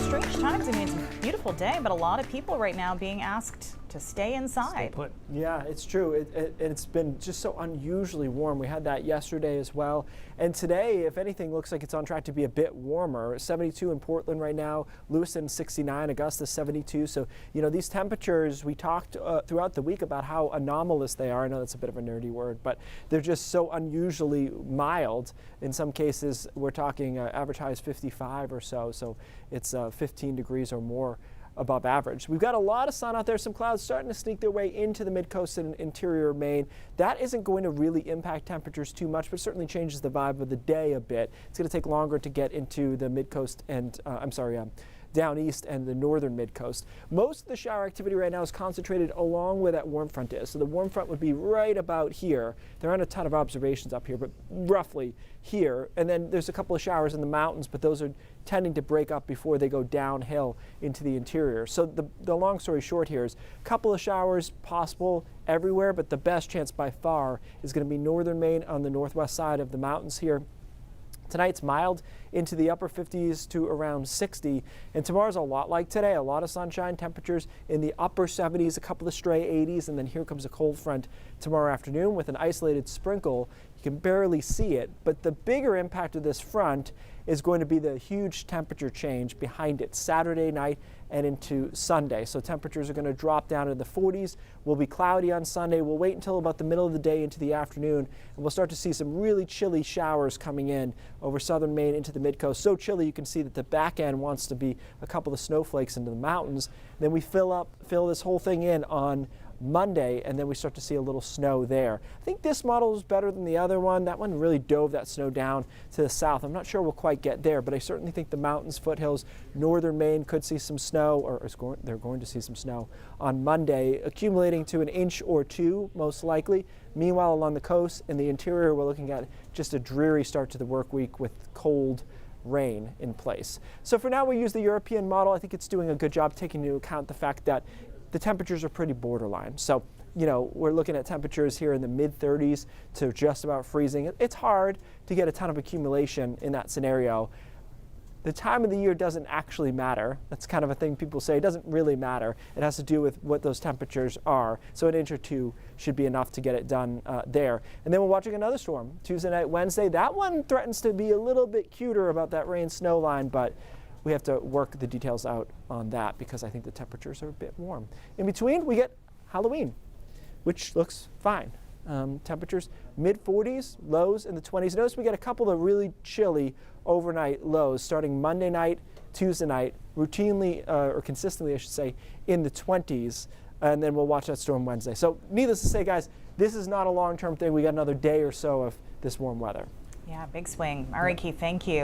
strange times. I mean, it's a beautiful day, but a lot of people right now being asked to stay inside. Stay put. Yeah, it's true. It's been just so unusually warm. We had that yesterday as well. And today, if anything, looks like it's on track to be a bit warmer. 72 in Portland right now, Lewiston 69, Augusta 72. So, you know, these temperatures, we talked throughout the week about how anomalous they are. I know that's a bit of a nerdy word, but they're just so unusually mild. In some cases, we're talking average high is 55 or so. So it's 15 degrees or more above average. We've got a lot of sun out there, some clouds starting to sneak their way into the mid-coast and interior Maine. That isn't going to really impact temperatures too much, but certainly changes the vibe of the day a bit. It's going to take longer to get into the mid-coast and, down east and the northern mid-coast. Most of the shower activity right now is concentrated along where that warm front is. So the warm front would be right about here. There aren't a ton of observations up here, but roughly here. And then there's a couple of showers in the mountains, but those are tending to break up before they go downhill into the interior. So the long story short here is a couple of showers possible everywhere, but the best chance by far is going to be northern Maine on the northwest side of the mountains here. Tonight's mild into the upper 50s to around 60, and tomorrow's a lot like today. A lot of sunshine, temperatures in the upper 70s, a couple of stray 80s, and then here comes a cold front tomorrow afternoon with an isolated sprinkle. You can barely see it, but the bigger impact of this front is going to be the huge temperature change behind it Saturday night and into Sunday. So temperatures are going to drop down into the 40s. Will be cloudy on Sunday. We'll wait until about the middle of the day into the afternoon, and we'll start to see some really chilly showers coming in over southern Maine into the mid-coast. So chilly you can see that the back end wants to be a couple of snowflakes into the mountains. Then we fill this whole thing in on Monday, and then we start to see a little snow there. I think this model is better than the other one. That one really dove that snow down to the south. I'm not sure we'll quite get there, but I certainly think the mountains, foothills, northern Maine could see some snow, or they're going to see some snow on Monday, accumulating to an inch or two, most likely. Meanwhile, along the coast in the interior, we're looking at just a dreary start to the work week with cold rain in place. So for now, we use the European model. I think it's doing a good job taking into account the fact that the temperatures are pretty borderline. So, you know, we're looking at temperatures here in the mid 30s to just about freezing. It's hard to get a ton of accumulation in that scenario. The time of the year doesn't actually matter. That's kind of a thing people say. It doesn't really matter. It has to do with what those temperatures are. So an inch or two should be enough to get it done there. And then we're watching another storm Tuesday night, Wednesday. That one threatens to be a little bit cuter about that rain snow line, but we have to work the details out on that because I think the temperatures are a bit warm. In between, we get Halloween, which looks fine. Temperatures mid 40s, lows in the 20s. Notice we get a couple of really chilly overnight lows starting Monday night, Tuesday night, routinely or consistently, I should say, in the 20s. And then we'll watch that storm Wednesday. So needless to say, guys, this is not a long-term thing. We got another day or so of this warm weather. Yeah, big swing. All right, Keith, thank you.